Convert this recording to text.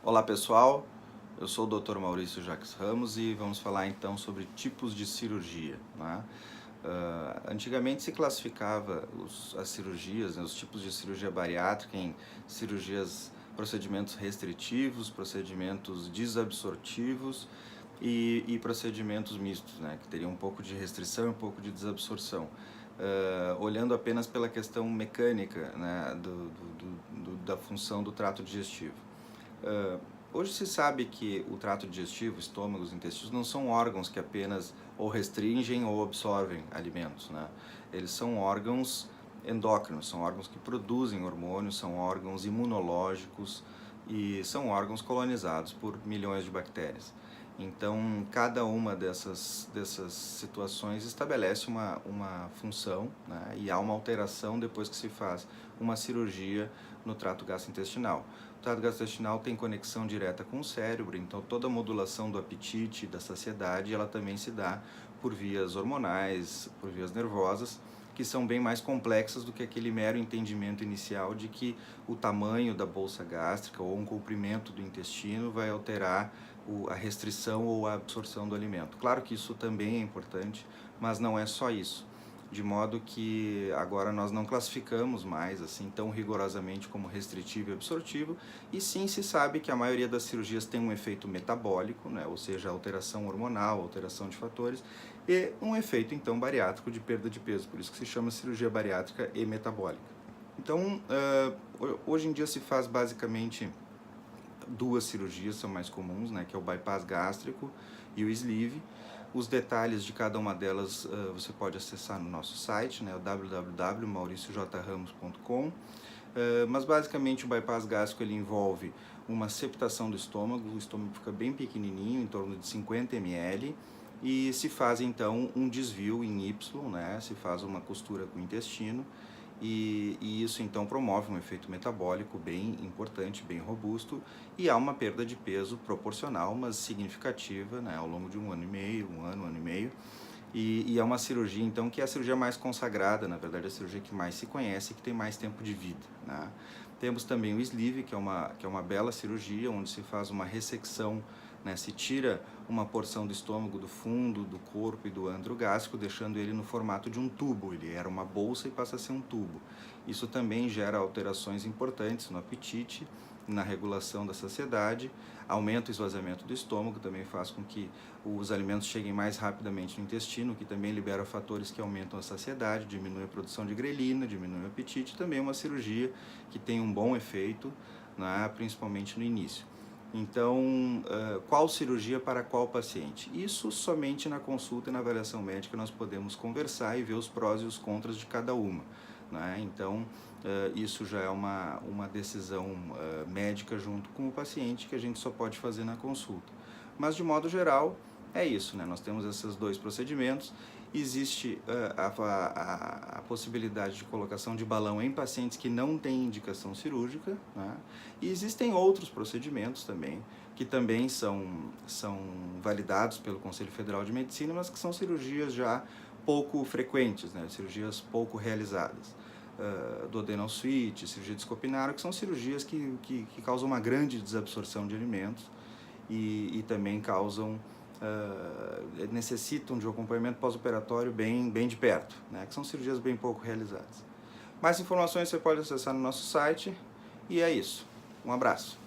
Olá pessoal, eu sou o Dr. Maurício Jacques Ramos e vamos falar então sobre tipos de cirurgia, né? Antigamente se classificava as cirurgias, né, os tipos de cirurgia bariátrica em cirurgias, procedimentos restritivos, procedimentos desabsortivos e procedimentos mistos, né, que teriam um pouco de restrição e um pouco de desabsorção. Olhando apenas pela questão mecânica, né, da função do trato digestivo. Hoje se sabe que o trato digestivo, estômago, os intestinos, não são órgãos que apenas ou restringem ou absorvem alimentos, né? Eles são órgãos endócrinos, são órgãos que produzem hormônios, são órgãos imunológicos e são órgãos colonizados por milhões de bactérias. Então, cada uma dessas situações estabelece uma função, né? E há uma alteração depois que se faz uma cirurgia no trato gastrointestinal. O trato gastrointestinal tem conexão direta com o cérebro, então toda a modulação do apetite, da saciedade, ela também se dá por vias hormonais, por vias nervosas, que são bem mais complexas do que aquele mero entendimento inicial de que o tamanho da bolsa gástrica ou um comprimento do intestino vai alterar a restrição ou a absorção do alimento. Claro que isso também é importante, mas não é só isso. De modo que agora nós não classificamos mais assim tão rigorosamente como restritivo e absortivo, e sim se sabe que a maioria das cirurgias tem um efeito metabólico, né? Ou seja, alteração hormonal, alteração de fatores, e um efeito então bariátrico de perda de peso, por isso que se chama cirurgia bariátrica e metabólica. Então, hoje em dia se faz basicamente duas cirurgias, são mais comuns, né, que é o bypass gástrico e o sleeve. Os detalhes de cada uma delas você pode acessar no nosso site, né, www.mauriciojramos.com. Mas basicamente o bypass gástrico ele envolve uma septação do estômago, o estômago fica bem pequenininho, em torno de 50 ml, e se faz então um desvio em Y, né, se faz uma costura com o intestino, e isso então promove um efeito metabólico bem importante, bem robusto, e há uma perda de peso proporcional, mas significativa, né, ao longo de um ano e meio, um ano e meio, e é uma cirurgia então que é a cirurgia mais consagrada, na verdade a cirurgia que mais se conhece e que tem mais tempo de vida, né? Temos também o sleeve, que é uma bela cirurgia, onde se faz uma ressecção, né, se tira uma porção do estômago, do fundo, do corpo e do antro gástrico, deixando ele no formato de um tubo. Ele era uma bolsa e passa a ser um tubo. Isso também gera alterações importantes no apetite, na regulação da saciedade, aumenta o esvaziamento do estômago, também faz com que os alimentos cheguem mais rapidamente no intestino, que também libera fatores que aumentam a saciedade, diminui a produção de grelina, diminui o apetite, também é uma cirurgia que tem um bom efeito, né, principalmente no início. Então, qual cirurgia para qual paciente? Isso somente na consulta e na avaliação médica nós podemos conversar e ver os prós e os contras de cada uma, né? Então, isso já é uma decisão médica junto com o paciente que a gente só pode fazer na consulta. Mas, de modo geral, é isso, né? Nós temos esses dois procedimentos. Existe a possibilidade de colocação de balão em pacientes que não têm indicação cirúrgica, né? E existem outros procedimentos também, que também são validados pelo Conselho Federal de Medicina, mas que são cirurgias já pouco frequentes, né? Cirurgias pouco realizadas. Duodenal switch, cirurgia de Scopinaro, que são cirurgias que causam uma grande desabsorção de alimentos e também causam necessitam de um acompanhamento pós-operatório bem de perto, né? Que são cirurgias bem pouco realizadas. Mais informações você pode acessar no nosso site, e é isso. Um abraço.